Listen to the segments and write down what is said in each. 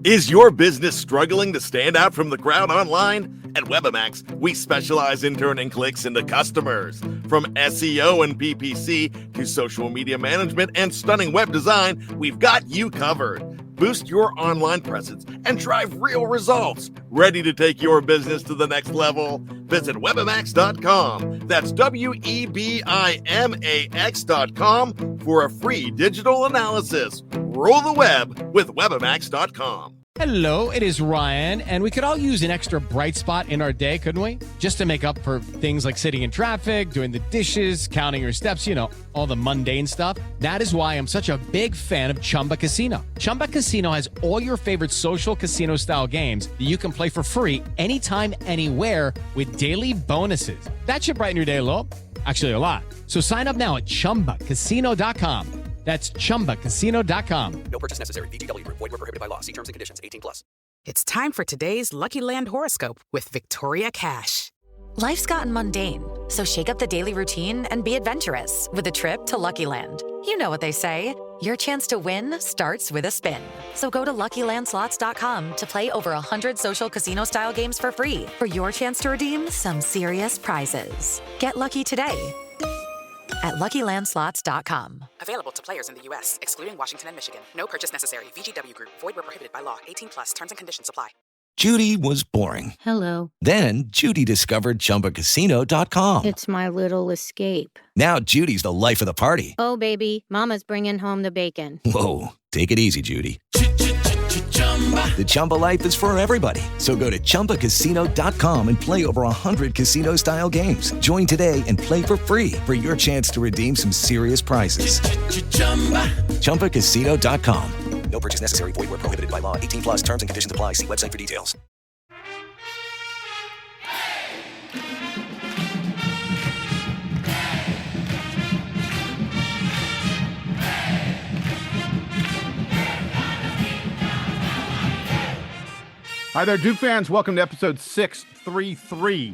Is your business struggling to stand out from the crowd online? At Webamax, we specialize in turning clicks into customers. From SEO and PPC to social media management and stunning web design, we've got you covered. Boost your online presence and drive real results. Ready to take your business to the next level? Visit Webamax.com. That's WEBIMAX.com for a free digital analysis. Roll the web with Webamax.com. Hello, it is Ryan, and we could all use an extra bright spot in our day, couldn't we? Just to make up for things like sitting in traffic, doing the dishes, counting your steps, all the mundane stuff. That is why I'm such a big fan of Chumba Casino. Chumba Casino has all your favorite social casino-style games that you can play for free anytime, anywhere with daily bonuses. That should brighten your day a little. Actually, a lot. So sign up now at ChumbaCasino.com. That's ChumbaCasino.com. No purchase necessary. VGW Group. Void where prohibited by law. See terms and conditions. 18+. It's time for today's Lucky Land horoscope with Victoria Cash. Life's gotten mundane, so shake up the daily routine and be adventurous with a trip to Lucky Land. You know what they say. Your chance to win starts with a spin. So go to LuckyLandSlots.com to play over 100 social casino-style games for free for your chance to redeem some serious prizes. Get lucky today at LuckyLandSlots.com. Available to players in the U.S., excluding Washington and Michigan. No purchase necessary. VGW Group. Void where prohibited by law. 18+. Terms and conditions apply. Judy was boring. Hello. Then Judy discovered ChumbaCasino.com. It's my little escape. Now Judy's the life of the party. Oh, baby, mama's bringing home the bacon. Whoa, take it easy, Judy. The Chumba life is for everybody. So go to ChumbaCasino.com and play over 100 casino-style games. Join today and play for free for your chance to redeem some serious prizes. ChumbaCasino.com. No purchase necessary. Void where prohibited by law. 18+. Terms and conditions apply. See website for details. Hi there, Duke fans. Welcome to episode 633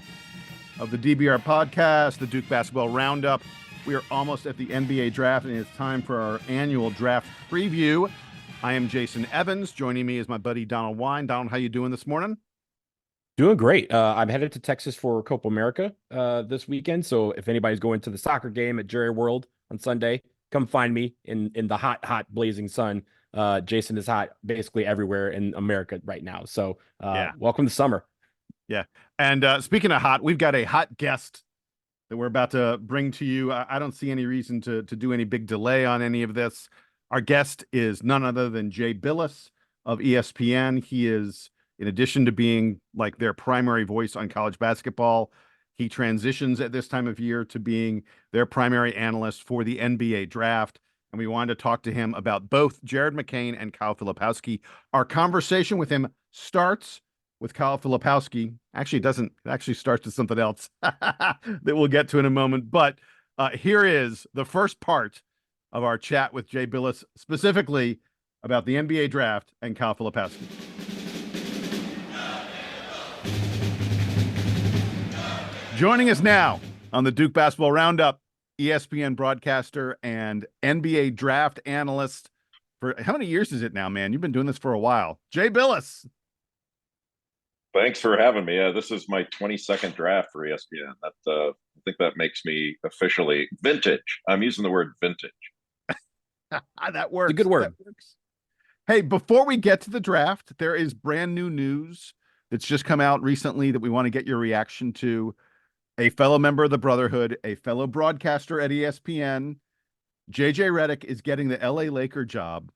of the DBR podcast, the Duke Basketball Roundup. We are almost at the NBA draft, and it's time for our annual draft preview. I am Jason Evans. Joining me is my buddy Donald Wine. Donald, how you doing this morning? Doing great. I'm headed to Texas for Copa America this weekend. So if anybody's going to the soccer game at Jerry World on Sunday, come find me in the hot, blazing sun. Jason is hot basically everywhere in America right now. So welcome to summer. Yeah. And speaking of hot, we've got a hot guest that we're about to bring to you. I don't see any reason to do any big delay on any of this. Our guest is none other than Jay Bilas of ESPN. He is, in addition to being like their primary voice on college basketball, he transitions at this time of year to being their primary analyst for the NBA draft. And we wanted to talk to him about both Jared McCain and Kyle Filipowski. Our conversation with him starts with Kyle Filipowski. Actually, it doesn't. It actually starts with something else that we'll get to in a moment. But here is the first part of our chat with Jay Bilas, specifically about the NBA draft and Kyle Filipowski. Joining us now on the Duke Basketball Roundup, ESPN broadcaster and NBA draft analyst for how many years is it now, man? You've been doing this for a while. Jay Bilas. Thanks for having me. This is my 22nd draft for ESPN. I think that makes me officially vintage. I'm using the word vintage. That works. It's a good word. Hey, before we get to the draft, there is brand new news that's just come out recently that we want to get your reaction to. A fellow member of the Brotherhood, a fellow broadcaster at ESPN, JJ Redick is getting the LA Laker job.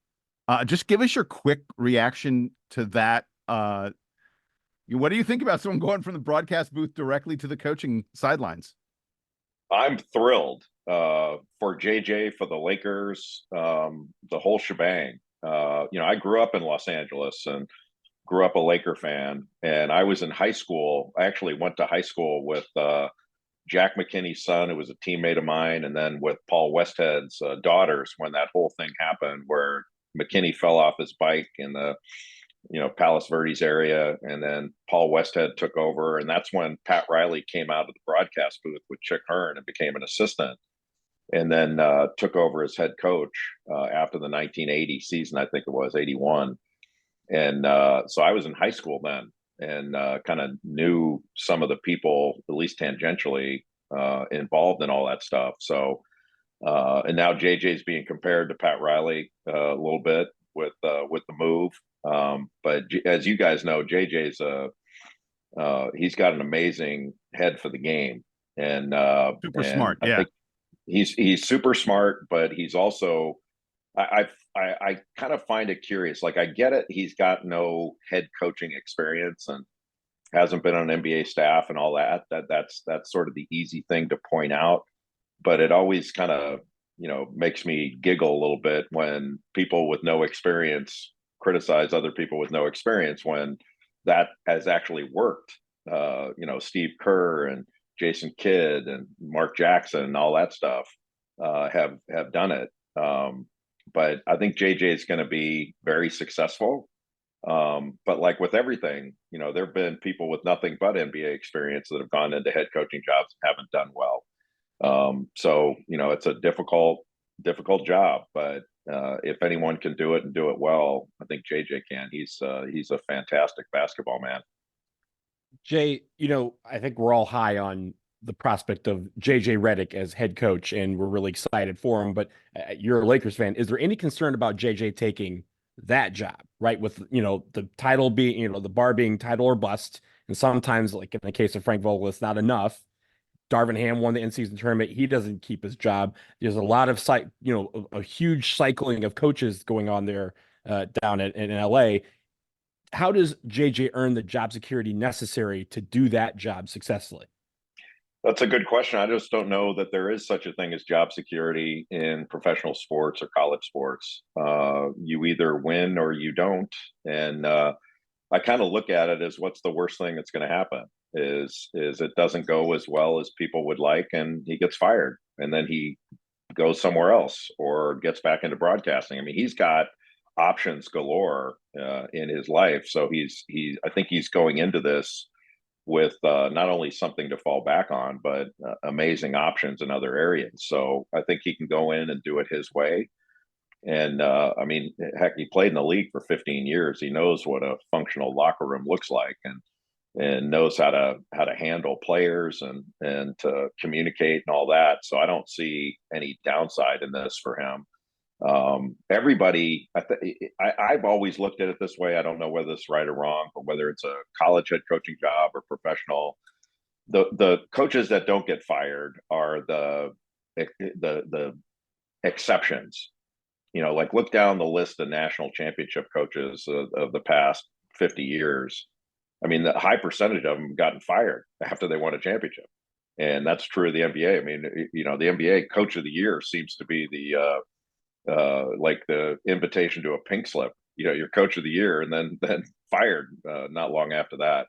Just give us your quick reaction to that. What do you think about someone going from the broadcast booth directly to the coaching sidelines? I'm thrilled for JJ, for the Lakers, the whole shebang. I grew up in Los Angeles and grew up a Laker fan. And I was in high school. I actually went to high school with Jack McKinney's son, who was a teammate of mine, and then with Paul Westhead's daughters when that whole thing happened where McKinney fell off his bike in the Palos Verdes area, and then Paul Westhead took over, and that's when Pat Riley came out of the broadcast booth with Chick Hearn and became an assistant, and then took over as head coach after the 1980 season. I think it was 81. And so I was in high school then, and kind of knew some of the people, at least tangentially, involved in all that stuff. So, and now JJ's being compared to Pat Riley a little bit with the move. But as you guys know, JJ's he's got an amazing head for the game, and Super smart. I think he's super smart, but he's also I kind of find it curious. Like, I get it, he's got no head coaching experience and hasn't been on an NBA staff and all that. That's sort of the easy thing to point out, but it always kind of makes me giggle a little bit when people with no experience criticize other people with no experience when that has actually worked. Steve Kerr and Jason Kidd and Mark Jackson and all that stuff have done it. But I think JJ is going to be very successful. But like with everything, there have been people with nothing but NBA experience that have gone into head coaching jobs and haven't done well. So it's a difficult job, but if anyone can do it and do it well, I think JJ can. He's a fantastic basketball man. Jay, I think we're all high on the prospect of JJ Redick as head coach, and we're really excited for him. But you're a Lakers fan. Is there any concern about JJ taking that job, right? With, the title being, the bar being title or bust. And sometimes, like in the case of Frank Vogel, it's not enough. Darvin Ham won the in-season tournament. He doesn't keep his job. There's a lot of a huge cycling of coaches going on there down in LA. How does JJ earn the job security necessary to do that job successfully? That's a good question. I just don't know that there is such a thing as job security in professional sports or college sports. You either win or you don't. And I kind of look at it as, what's the worst thing that's going to happen? Is it doesn't go as well as people would like, and he gets fired, and then he goes somewhere else or gets back into broadcasting. I mean, he's got options galore in his life. So I think he's going into this with not only something to fall back on, but amazing options in other areas. So I think he can go in and do it his way. And I mean, heck, he played in the league for 15 years. He knows what a functional locker room looks like, and knows how to handle players and to communicate and all that. So I don't see any downside in this for him. Everybody, I've always looked at it this way. I don't know whether it's right or wrong, but whether it's a college head coaching job or professional, the coaches that don't get fired are the exceptions. Like, look down the list of national championship coaches of the past 50 years. I mean, the high percentage of them have gotten fired after they won a championship. And that's true of the NBA. I mean, the NBA coach of the year seems to be like the invitation to a pink slip. Your coach of the year, and then fired not long after that.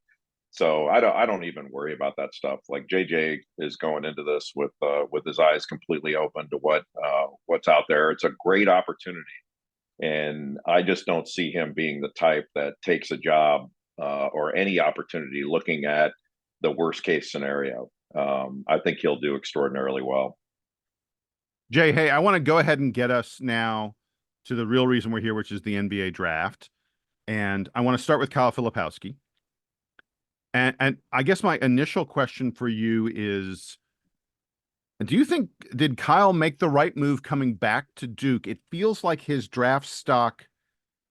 So I don't even worry about that stuff. Like, JJ is going into this with his eyes completely open to what's out there. It's a great opportunity, and I just don't see him being the type that takes a job or any opportunity looking at the worst case scenario. I think he'll do extraordinarily well. Jay, hey, I want to go ahead and get us now to the real reason we're here, which is the NBA draft. And I want to start with Kyle Filipowski. And I guess my initial question for you is, do you think, did Kyle make the right move coming back to Duke? It feels like his draft stock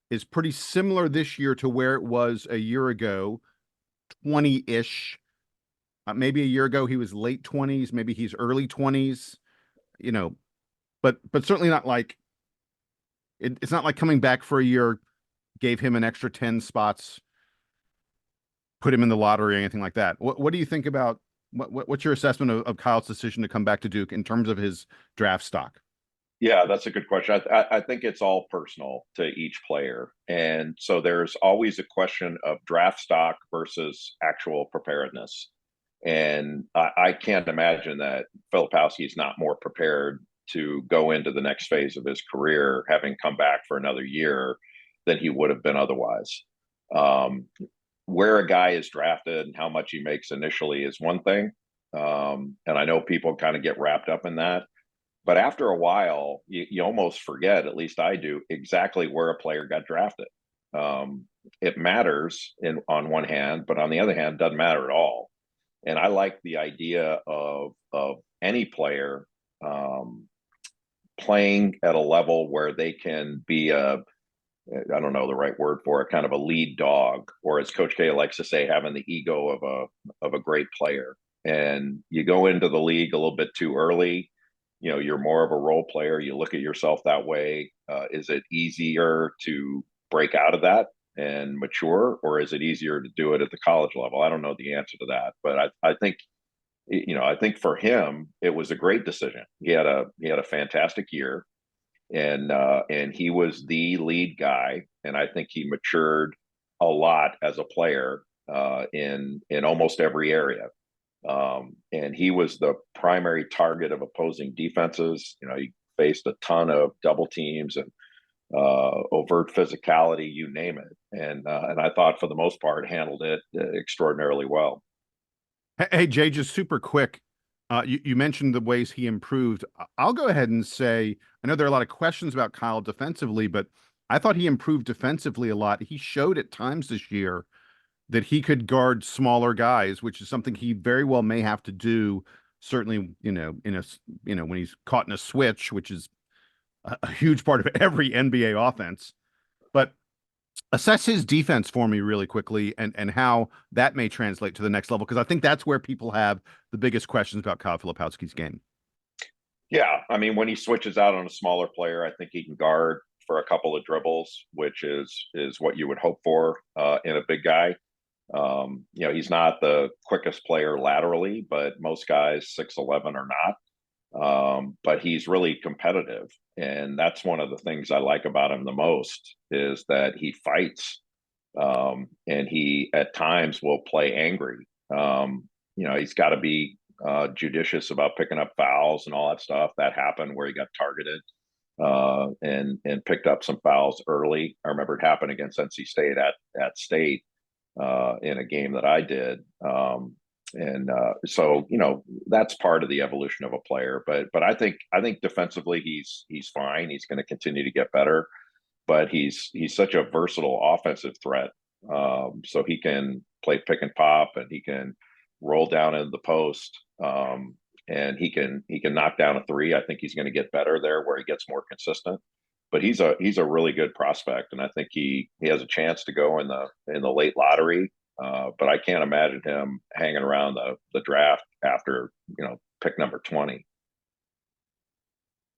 is pretty similar this year to where it was a year ago, 20-ish. Maybe a year ago he was late 20s, maybe he's early 20s, but certainly not like it's not like coming back for a year gave him an extra 10 spots, put him in the lottery or anything like that. What do you think about what's your assessment of Kyle's decision to come back to Duke in terms of his draft stock? Yeah, that's a good question. I think it's all personal to each player. And so there's always a question of draft stock versus actual preparedness. And I can't imagine that Filipowski is not more prepared to go into the next phase of his career, having come back for another year, than he would have been otherwise. Where a guy is drafted and how much he makes initially is one thing. And I know people kind of get wrapped up in that. But after a while, you almost forget, at least I do, exactly where a player got drafted. it matters on one hand, but on the other hand, doesn't matter at all. And I like the idea of any player playing at a level where they can be I don't know the right word for it, kind of a lead dog, or as Coach K likes to say, having the ego of a great player. And you go into the league a little bit too early, you're more of a role player. You look at yourself that way. Is it easier to break out of that and mature, or is it easier to do it at the college level? I don't know the answer to that, but I think, I think for him, it was a great decision. He had a fantastic year, and he was the lead guy, and I think he matured a lot as a player in almost every area. And he was the primary target of opposing defenses. He faced a ton of double teams and overt physicality, you name it. And I thought for the most part handled it extraordinarily well. Hey, Jay, just super quick. You mentioned the ways he improved. I'll go ahead and say, I know there are a lot of questions about Kyle defensively, but I thought he improved defensively a lot. He showed at times this year that he could guard smaller guys, which is something he very well may have to do. Certainly, when he's caught in a switch, which is a huge part of every NBA offense. But assess his defense for me really quickly, and how that may translate to the next level, because I think that's where people have the biggest questions about Kyle Filipowski's game. Yeah, I mean, when he switches out on a smaller player, I think he can guard for a couple of dribbles, which is what you would hope for in a big guy. He's not the quickest player laterally, but most guys 6'11" are not. But he's really competitive, and that's one of the things I like about him the most, is that he fights, and he at times will play angry. He's got to be judicious about picking up fouls and all that stuff. That happened where he got targeted and picked up some fouls early. I remember it happened against NC State at State in a game that I did. So that's part of the evolution of a player. But I think defensively he's fine. He's going to continue to get better. But he's such a versatile offensive threat. So he can play pick and pop, and he can roll down into the post, and he can knock down a three. I think he's going to get better there, where he gets more consistent. But he's a really good prospect, and I think he has a chance to go in the late lottery. But I can't imagine him hanging around the draft after pick number 20.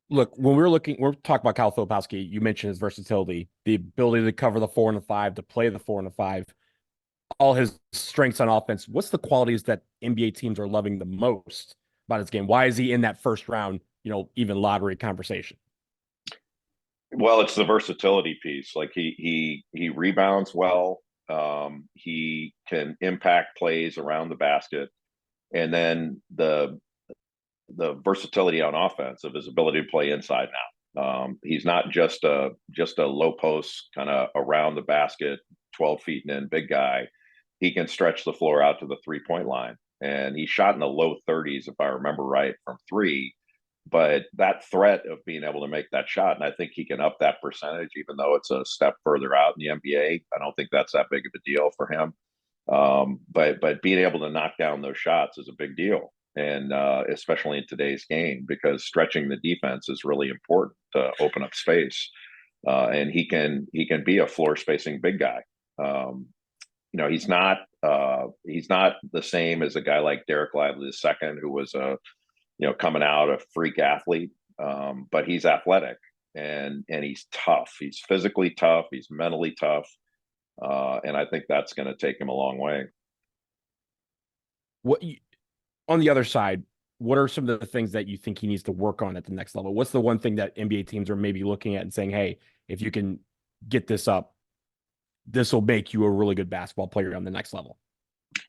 Look, when we're talking about Kyle Filipowski, you mentioned his versatility, the ability to cover the 4 and the 5, to play the 4 and the 5, all his strengths on offense. What's the qualities that NBA teams are loving the most about his game? Why is he in that first round, even lottery conversation? Well, it's the versatility piece. Like he rebounds well. He can impact plays around the basket, and then the versatility on offense of his ability to play inside now. He's not just a low post kind of around the basket, 12 feet and in big guy. He can stretch the floor out to the 3-point line, and he shot in the low 30s, if I remember right, from 3. But that threat of being able to make that shot, and I think he can up that percentage, even though it's a step further out in the NBA. I don't think that's that big of a deal for him. But being able to knock down those shots is a big deal, and especially in today's game, because stretching the defense is really important to open up space. And he can be a floor spacing big guy. He's not the same as a guy like Derek Lively II, who was coming out a freak athlete, but he's athletic and he's tough. He's physically tough. He's mentally tough. And I think that's going to take him a long way. On the other side, what are some of the things that you think he needs to work on at the next level? What's the one thing that NBA teams are maybe looking at and saying, hey, if you can get this up, this will make you a really good basketball player on the next level?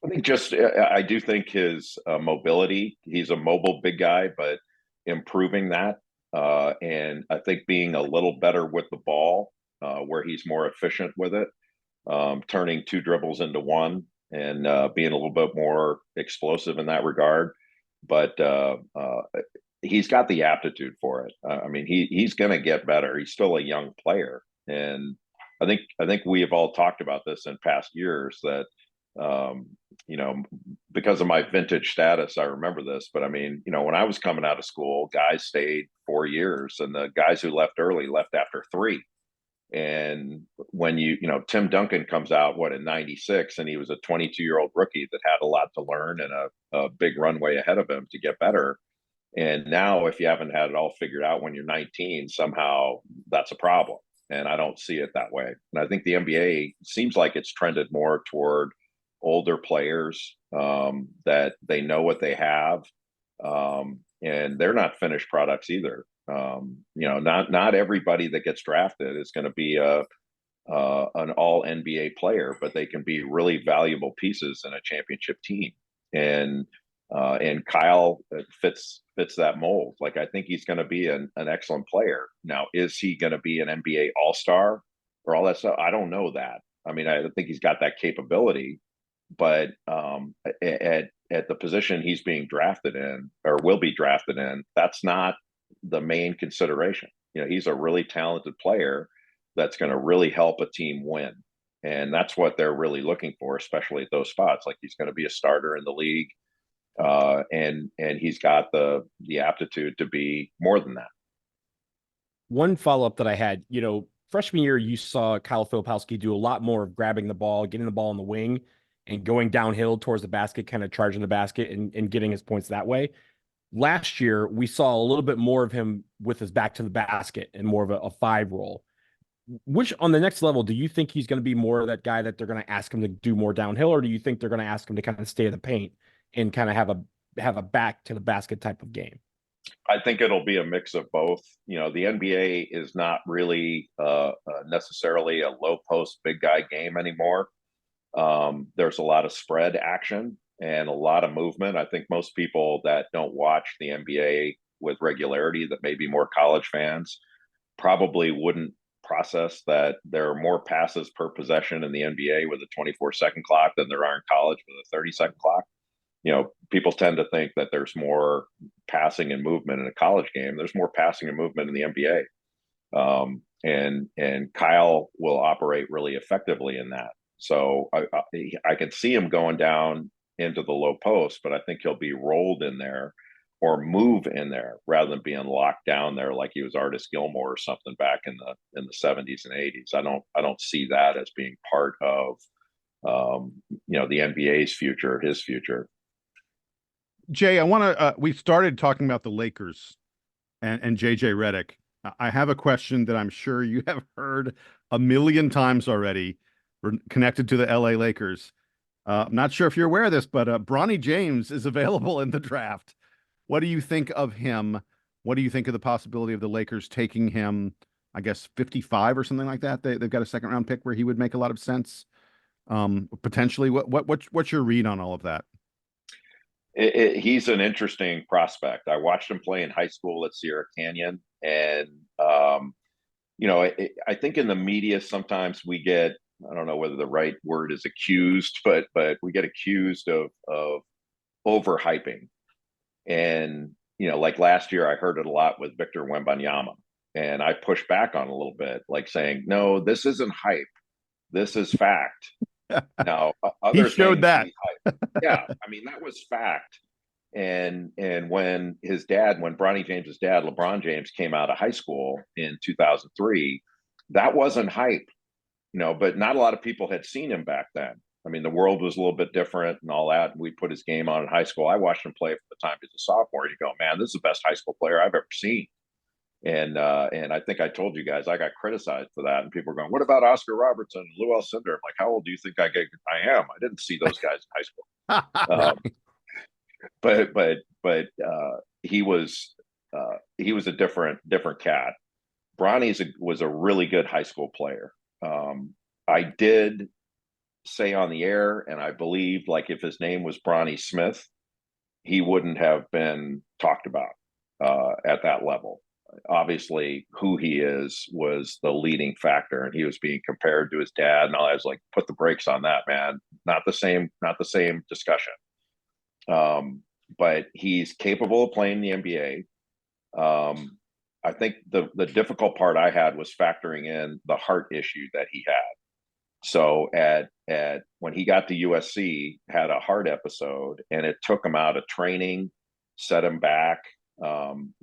I think I do think his mobility, he's a mobile big guy, but improving that. And I think being a little better with the ball, where he's more efficient with it, turning 2 dribbles into 1, and being a little bit more explosive in that regard. But he's got the aptitude for it. I mean, he's going to get better. He's still a young player, and I think we have all talked about this in past years that, because of my vintage status, I remember this, but I mean, when I was coming out of school, guys stayed 4 years, and the guys who left early left after 3. And when Tim Duncan comes out, in 96, and he was a 22-year-old rookie that had a lot to learn and a big runway ahead of him to get better. And now, if you haven't had it all figured out when you're 19, somehow that's a problem. And I don't see it that way. And I think the NBA seems like it's trended more toward older players, that they know what they have, and they're not finished products either. Not everybody that gets drafted is going to be an all NBA player, but they can be really valuable pieces in a championship team. And Kyle fits that mold. Like, I think he's going to be an excellent player. Now, is he going to be an NBA All-Star or all that stuff? I don't know that. I mean, I think he's got that capability, but at the position he's being drafted in, or will be drafted in, that's not the main consideration. He's a really talented player that's going to really help a team win. And that's what they're really looking for, especially at those spots. Like, he's going to be a starter in the league. And he's got the aptitude to be more than that. One follow-up that I had, freshman year, you saw Kyle Filipowski do a lot more of grabbing the ball, getting the ball in the wing, and going downhill towards the basket, kind of charging the basket and getting his points that way. Last year, we saw a little bit more of him with his back to the basket and more of a 5 role. Which, on the next level, do you think he's going to be more of that guy that they're going to ask him to do more downhill, or do you think they're going to ask him to kind of stay in the paint and kind of have a back to the basket type of game? I think it'll be a mix of both. The NBA is not really necessarily a low post big guy game anymore. There's a lot of spread action and a lot of movement. I think most people that don't watch the NBA with regularity, that may be more college fans, probably wouldn't process that there are more passes per possession in the NBA with a 24-second clock than there are in college with a 30-second clock. People tend to think that there's more passing and movement in a college game. There's more passing and movement in the NBA. And Kyle will operate really effectively in that. So I could see him going down into the low post, but I think he'll be rolled in there or move in there rather than being locked down there like he was Artis Gilmore or something back in the 70s and 80s. I don't see that as being part of the NBA's future, his future. Jay, I want to. We started talking about the Lakers and JJ Redick. I have a question that I'm sure you have heard a million times already, connected to the LA Lakers. I'm not sure if you're aware of this, but Bronny James is available in the draft. What do you think of him? What do you think of the possibility of the Lakers taking him, I guess, 55 or something like that? They've got a second round pick where he would make a lot of sense. Potentially. What's your read on all of that? He's an interesting prospect. I watched him play in high school at Sierra Canyon. And, I think in the media, sometimes we get, I don't know whether the right word is accused, but we get accused of overhyping. And, like last year, I heard it a lot with Victor Wembanyama, and I pushed back on a little bit, like saying, no, this isn't hype. This is fact. Now, he showed that. Yeah, I mean, that was fact. And when Bronny James's dad, LeBron James, came out of high school in 2003, that wasn't hype, but not a lot of people had seen him back then. I mean, the world was a little bit different and all that. We put his game on in high school. I watched him play for the time as a sophomore. You go, man, this is the best high school player I've ever seen. And I think I told you guys I got criticized for that, and people were going, "What about Oscar Robertson and Lou Alcindor?" I'm like, "How old do you think I am? I didn't see those guys in high school." But he was a different cat. Bronny was a really good high school player. I did say on the air, and I believed, like, if his name was Bronny Smith, he wouldn't have been talked about at that level. Obviously, who he is was the leading factor, and he was being compared to his dad. And I was like, put the brakes on that, man. Not the same discussion. But he's capable of playing the NBA. I think the difficult part I had was factoring in the heart issue that he had. So at when he got to USC, had a heart episode, and it took him out of training, set him back.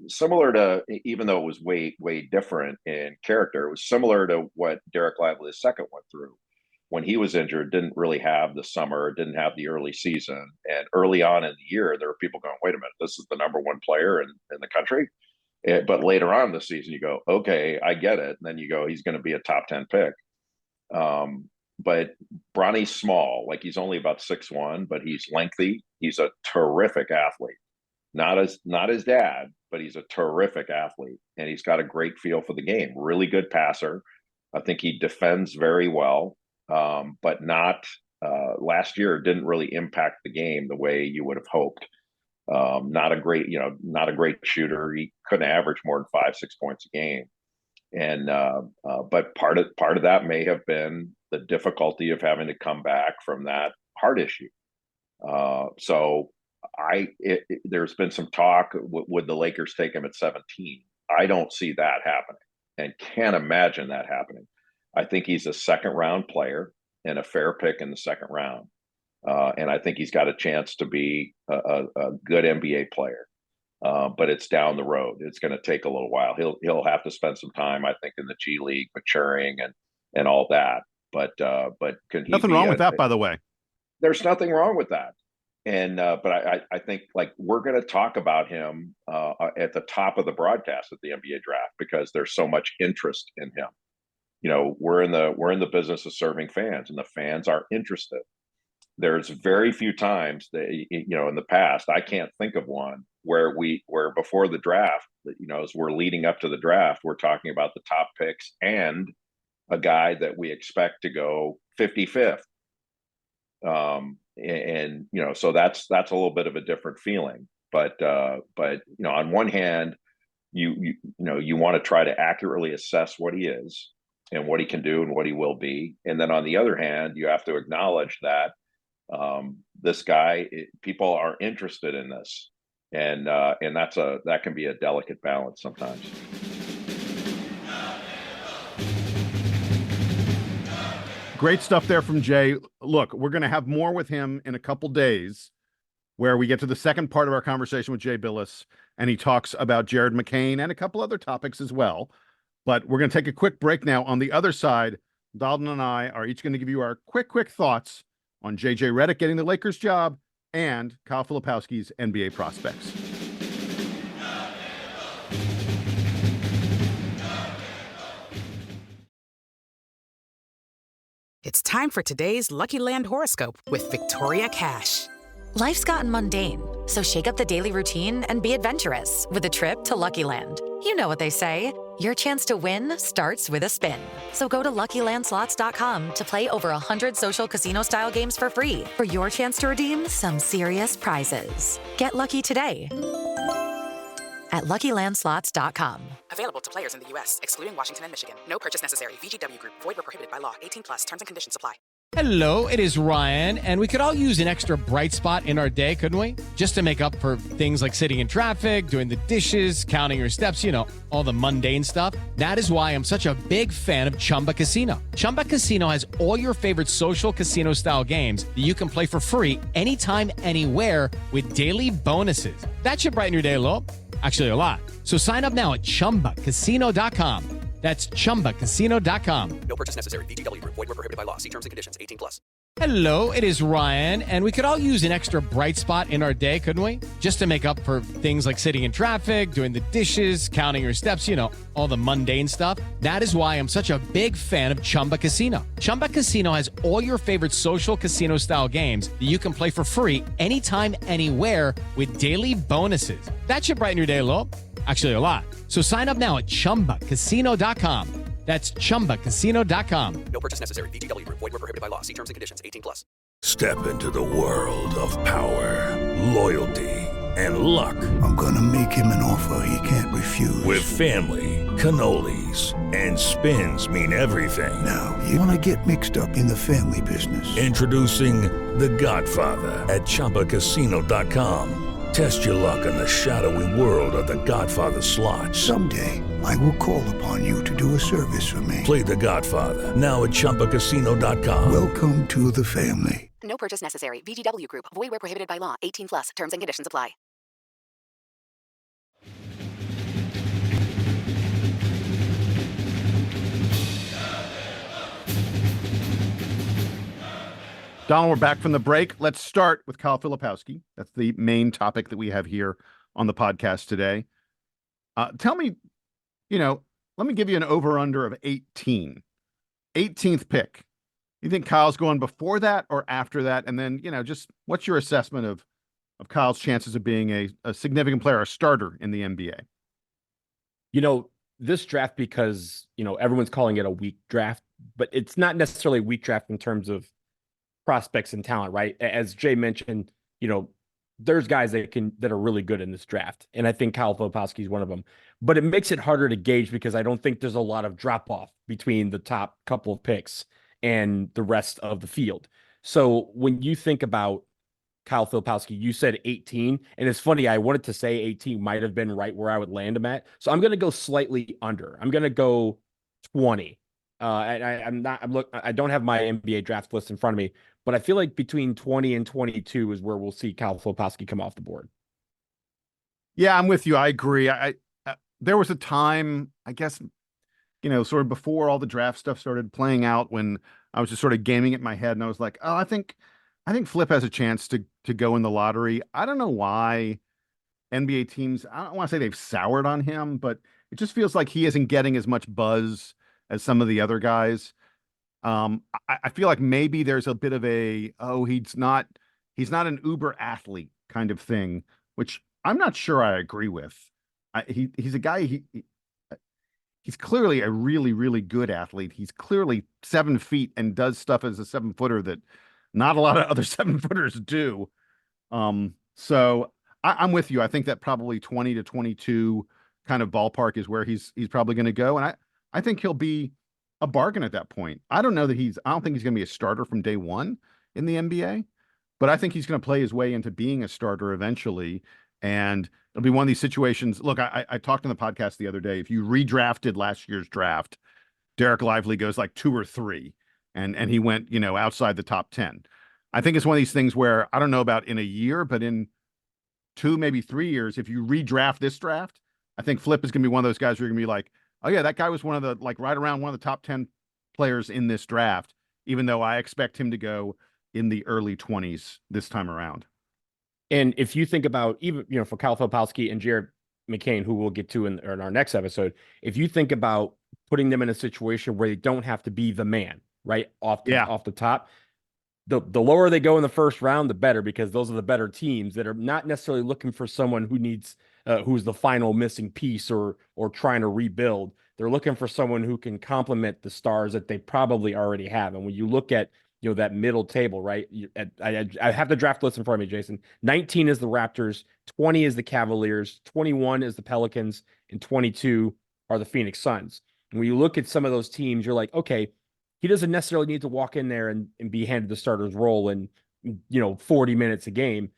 Similar to, even though it was way different in character, it was similar to what Derek Lively II went through when he was injured. Didn't really have the summer, didn't have the early season, and early on in the year, there were people going, "Wait a minute, this is the number one player in the country." But later on in the season, you go, "Okay, I get it." And then you go, "He's going to be a top 10 pick." But Bronny's small, like he's only about 6'1", but he's lengthy. He's a terrific athlete. Not his dad, but he's a terrific athlete, and he's got a great feel for the game. Really good passer. I think he defends very well, but not last year didn't really impact the game the way you would have hoped. Not a great shooter. He couldn't average more than 5-6 points a game. And but part of that may have been the difficulty of having to come back from that heart issue. So there's been some talk, would the Lakers take him at 17? I don't see that happening, and can't imagine that happening. I think he's a second round player and a fair pick in the second round. And I think he's got a chance to be a good NBA player. But it's down the road. It's going to take a little while. He'll have to spend some time, I think, in the G League, maturing and all that. But can he? Nothing wrong with that, by the way. There's nothing wrong with that. And but I think, like, we're going to talk about him at the top of the broadcast at the NBA draft, because there's so much interest in him. You know, we're in the business of serving fans, and the fans are interested. There's very few times that, you know, in the past, I can't think of one where before the draft, you know, as we're leading up to the draft, we're talking about the top picks and a guy that we expect to go 55th. And you know, so that's a little bit of a different feeling. But you know, on one hand, you want to try to accurately assess what he is and what he can do and what he will be. And then on the other hand, you have to acknowledge that this guy, people are interested in this, and that can be a delicate balance sometimes. Great stuff there from Jay. Look, we're going to have more with him in a couple days, where we get to the second part of our conversation with Jay Bilas, and he talks about Jared McCain and a couple other topics as well. But we're going to take a quick break now. On the other side, Dalton and I are each going to give you our quick thoughts on JJ Redick getting the Lakers job and Kyle Filipowski's NBA prospects. It's time for today's Lucky Land horoscope with Victoria Cash. Life's gotten mundane, so shake up the daily routine and be adventurous with a trip to Lucky Land. You know what they say, your chance to win starts with a spin. So go to LuckyLandSlots.com to play over 100 social casino-style games for free for your chance to redeem some serious prizes. Get lucky today at LuckyLandSlots.com. Available to players in the U.S., excluding Washington and Michigan. No purchase necessary. VGW Group. Void where prohibited by law. 18+. Terms and conditions apply. Hello, it is Ryan, and we could all use an extra bright spot in our day, couldn't we? Just to make up for things like sitting in traffic, doing the dishes, counting your steps, you know, all the mundane stuff. That is why I'm such a big fan of Chumba Casino. Chumba Casino has all your favorite social casino-style games that you can play for free anytime, anywhere with daily bonuses. That should brighten your day a little. Actually, a lot. So sign up now at ChumbaCasino.com. That's ChumbaCasino.com. No purchase necessary. VGW Group. Void where prohibited by law. See terms and conditions. 18+. Hello, it is Ryan, and we could all use an extra bright spot in our day, couldn't we? Just to make up for things like sitting in traffic, doing the dishes, counting your steps, you know, all the mundane stuff. That is why I'm such a big fan of Chumba Casino. Chumba Casino has all your favorite social casino-style games that you can play for free anytime, anywhere with daily bonuses. That should brighten your day a little. Actually, a lot. So sign up now at ChumbaCasino.com. That's ChumbaCasino.com. No purchase necessary. VGW Group. Void where prohibited by law. See terms and conditions. 18+. Step into the world of power, loyalty, and luck. I'm gonna make him an offer he can't refuse. With family, cannolis, and spins mean everything. Now, you wanna get mixed up in the family business. Introducing The Godfather at ChumbaCasino.com. Test your luck in the shadowy world of The Godfather slot. Someday, I will call upon you to do a service for me. Play The Godfather, now at ChumbaCasino.com. Welcome to the family. No purchase necessary. VGW Group. Void where prohibited by law. 18 plus. Terms and conditions apply. Donald, we're back from the break. Let's start with Kyle Filipowski. That's the main topic that we have here on the podcast today. Tell me, let me give you an over-under of 18. 18th pick. You think Kyle's going before that or after that? And then, just what's your assessment of Kyle's chances of being a significant player, a starter in the NBA? This draft, because, everyone's calling it a weak draft, but it's not necessarily a weak draft in terms of prospects and talent, right? As Jay mentioned, there's guys that are really good in this draft. And I think Kyle Filipowski is one of them. But it makes it harder to gauge because I don't think there's a lot of drop off between the top couple of picks and the rest of the field. So when you think about Kyle Filipowski, you said 18. And it's funny, I wanted to say 18 might have been right where I would land him at. So I'm going to go slightly under. I'm going to go 20. I don't have my NBA draft list in front of me, but I feel like between 20 and 22 is where we'll see Kyle Filipowski come off the board. Yeah, I'm with you. I agree. There was a time, I guess, sort of before all the draft stuff started playing out, when I was just sort of gaming it in my head, and I was like, oh, I think Flip has a chance to go in the lottery. I don't know why NBA teams, I don't want to say they've soured on him, but it just feels like he isn't getting as much buzz as some of the other guys. I feel like maybe there's a bit of he's not an uber athlete kind of thing, which I'm not sure I agree with. He's a guy, he's clearly a really, really good athlete. He's clearly 7 feet and does stuff as a 7-footer that not a lot of other 7-footers do. So I'm with you. I think that probably 20 to 22 kind of ballpark is where he's probably going to go. And I think he'll be a bargain at that point. I don't think he's going to be a starter from day one in the NBA, but I think he's going to play his way into being a starter eventually. And it'll be one of these situations. Look, I talked on the podcast the other day. If you redrafted last year's draft, Derek Lively goes like 2 or 3, and he went, outside the top 10. I think it's one of these things where I don't know about in a year, but in 2, maybe 3 years, if you redraft this draft, I think Flip is going to be one of those guys who are going to be like, oh yeah, that guy was one of the, right around one of the top 10 players in this draft, even though I expect him to go in the early 20s this time around. And if you think about even, for Kyle Filipowski and Jared McCain, who we'll get to in our next episode, if you think about putting them in a situation where they don't have to be the man, right? Off the top, the lower they go in the first round, the better, because those are the better teams that are not necessarily looking for someone who needs who's the final missing piece or trying to rebuild. They're looking for someone who can complement the stars that they probably already have. And when you look at that middle table, right? I have the draft list in front of me, Jason. 19 is the Raptors, 20 is the Cavaliers, 21 is the Pelicans, and 22 are the Phoenix Suns. And when you look at some of those teams, you're like, okay, he doesn't necessarily need to walk in there and be handed the starter's role in 40 minutes a game.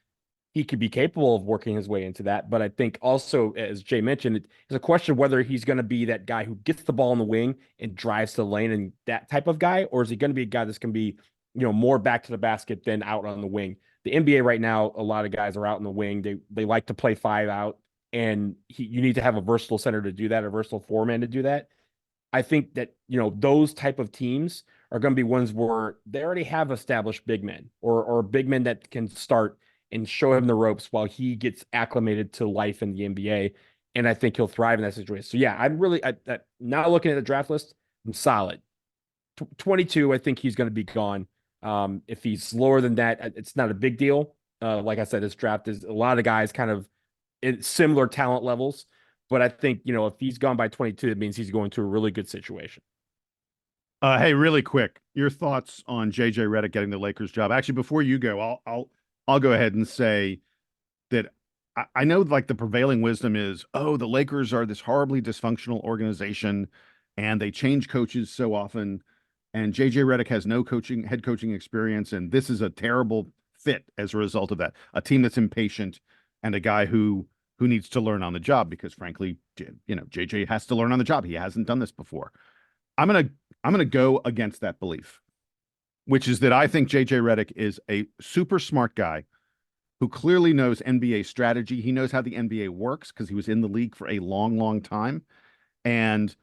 He could be capable of working his way into that. But I think also, as Jay mentioned, it's a question of whether he's going to be that guy who gets the ball in the wing and drives to the lane and that type of guy, or is he going to be a guy that's going to be, more back to the basket than out on the wing? The NBA right now, a lot of guys are out in the wing. They like to play 5 out, and you need to have a versatile center to do that, a versatile 4-man to do that. I think that, those type of teams are going to be ones where they already have established big men or big men that can start and show him the ropes while he gets acclimated to life in the NBA. And I think he'll thrive in that situation. So yeah, I'm really, now looking at the draft list, I'm solid. 22, I think he's going to be gone. If he's lower than that, it's not a big deal. Like I said, this draft is a lot of guys kind of in similar talent levels. But I think, if he's gone by 22, it means he's going to a really good situation. Hey, really quick, your thoughts on JJ Redick getting the Lakers job? Actually, before you go, I'll go ahead and say that I know the prevailing wisdom is, the Lakers are this horribly dysfunctional organization and they change coaches so often. And JJ Redick has no head coaching experience. And this is a terrible fit as a result of that. A team that's impatient. and a guy who needs to learn on the job because, frankly, JJ has to learn on the job. He hasn't done this before. I'm gonna go against that belief, which is that I think JJ Redick is a super smart guy who clearly knows NBA strategy. He knows how the NBA works because he was in the league for a long, long time. And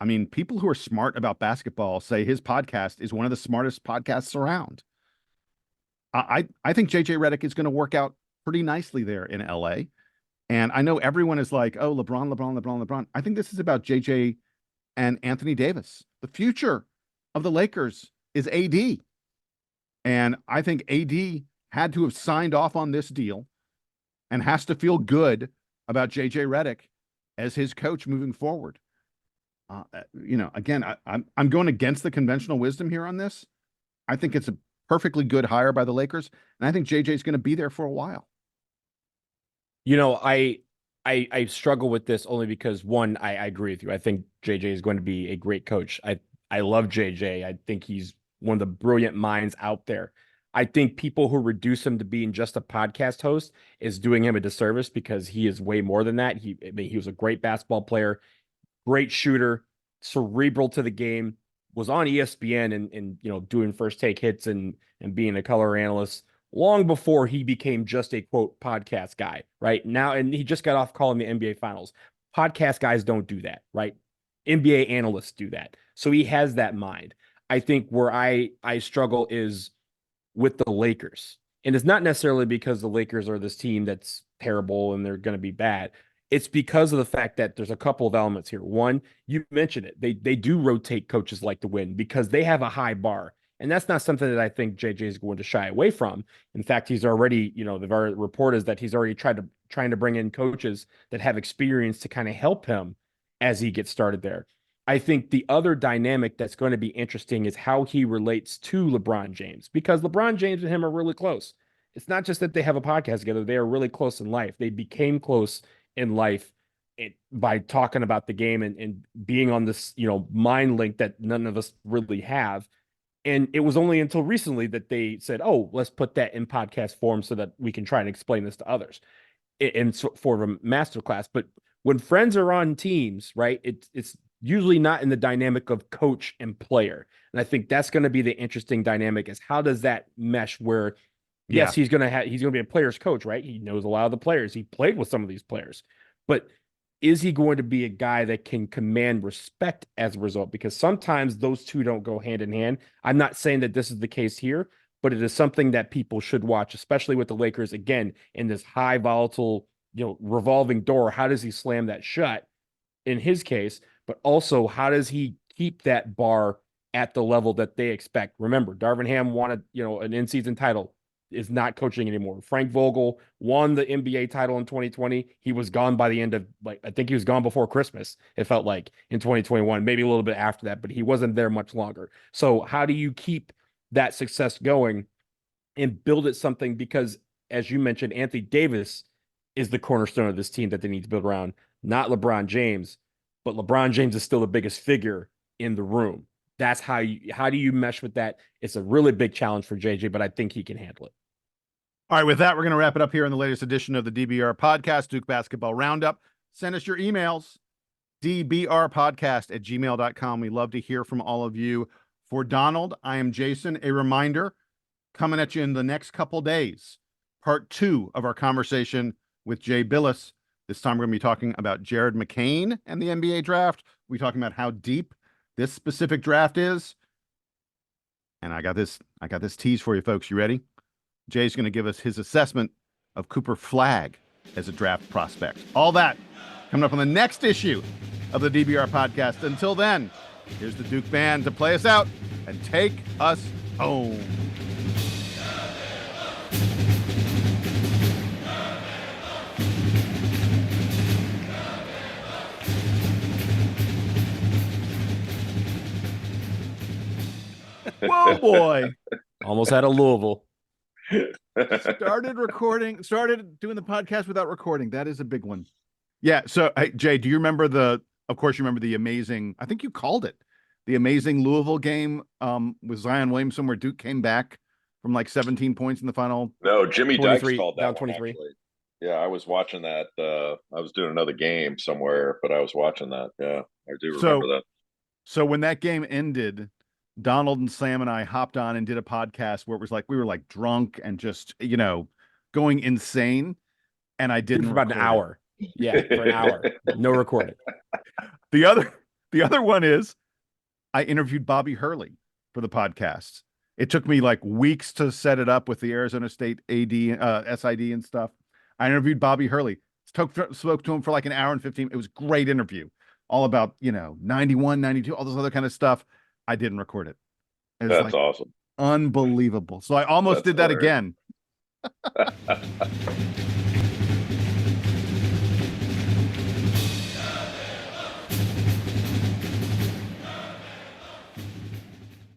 I mean, people who are smart about basketball say his podcast is one of the smartest podcasts around. I think JJ Redick is going to work out pretty nicely there in LA. And I know everyone is like, oh, LeBron. I think this is about JJ and Anthony Davis. The future of the Lakers is AD. And I think AD had to have signed off on this deal and has to feel good about JJ Redick as his coach moving forward. Again, I'm going against the conventional wisdom here on this. I think it's a perfectly good hire by the Lakers, and I think JJ is going to be there for a while. I struggle with this only because, one, I agree with you. I think JJ is going to be a great coach. I love JJ. I think he's one of the brilliant minds out there. I think people who reduce him to being just a podcast host is doing him a disservice because he is way more than that. He was a great basketball player, great shooter, cerebral to the game, was on ESPN and doing first take hits and being a color analyst long before he became just a quote podcast guy right now. And he just got off calling the NBA finals. Podcast guys don't do that, right? NBA analysts do that. So he has that mind. I think where I struggle is with the Lakers. And it's not necessarily because the Lakers are this team that's terrible and they're going to be bad. It's because of the fact that there's a couple of elements here. One, you mentioned it. They do rotate coaches like to win because they have a high bar. And that's not something that I think JJ is going to shy away from. In fact, he's already, the report is that he's already trying to bring in coaches that have experience to kind of help him as he gets started there. I think the other dynamic that's going to be interesting is how he relates to LeBron James, because LeBron James and him are really close. It's not just that they have a podcast together. They are really close in life. They became close in life by talking about the game and being on this, mind link that none of us really have. And it was only until recently that they said, oh, let's put that in podcast form so that we can try and explain this to others in for a masterclass. But when friends are on teams, right, it's usually not in the dynamic of coach and player. And I think that's going to be the interesting dynamic is how does that mesh where, yes, he's going to be a player's coach, right? He knows a lot of the players. He played with some of these players, but is he going to be a guy that can command respect as a result? Because sometimes those two don't go hand in hand. I'm not saying that this is the case here, but it is something that people should watch, especially with the Lakers, again, in this high volatile, revolving door. How does he slam that shut in his case? But also, how does he keep that bar at the level that they expect? Remember, Darvin Ham wanted, an in-season title, is not coaching anymore. Frank Vogel won the NBA title in 2020. He was gone by the end of, I think he was gone before Christmas, it felt like, in 2021, maybe a little bit after that, but he wasn't there much longer. So how do you keep that success going and build it something? Because, as you mentioned, Anthony Davis is the cornerstone of this team that they need to build around, not LeBron James, but LeBron James is still the biggest figure in the room. That's how do you mesh with that? It's a really big challenge for JJ, but I think he can handle it. All right, with that, we're going to wrap it up here in the latest edition of the DBR podcast, Duke Basketball Roundup. Send us your emails, dbrpodcast@gmail.com. We love to hear from all of you. For Donald, I am Jason. A reminder, coming at you in the next couple days, part 2 of our conversation with Jay Bilas. This time we're going to be talking about Jared McCain and the NBA draft. We're talking about how deep this specific draft is. And I got this tease for you folks. You ready? Jay's going to give us his assessment of Cooper Flagg as a draft prospect. All that coming up on the next issue of the DBR podcast. Until then, here's the Duke band to play us out and take us home. Whoa, boy. Almost had a Louisville. Started doing the podcast without recording. That is a big one. Yeah. So, hey, Jay, do you remember of course you remember the amazing, I think you called it, the amazing Louisville game with Zion Williamson where Duke came back from like 17 points in the final. No, Jimmy Dykes 23, called that down one, 23. actually. Yeah, I was watching that. I was doing another game somewhere, but I was watching that. Yeah, I do remember that. So when that game ended, Donald and Sam and I hopped on and did a podcast where it was like we were like drunk and just, going insane. And I didn't for about an hour. Yeah, for an hour. No recording. The other one is I interviewed Bobby Hurley for the podcast. It took me like weeks to set it up with the Arizona State SID and stuff. I interviewed Bobby Hurley. Spoke to him for like an hour and 15. It was a great interview. All about, 91, 92, all this other kind of stuff. I didn't record it. That's awesome. Unbelievable. So I almost did that again.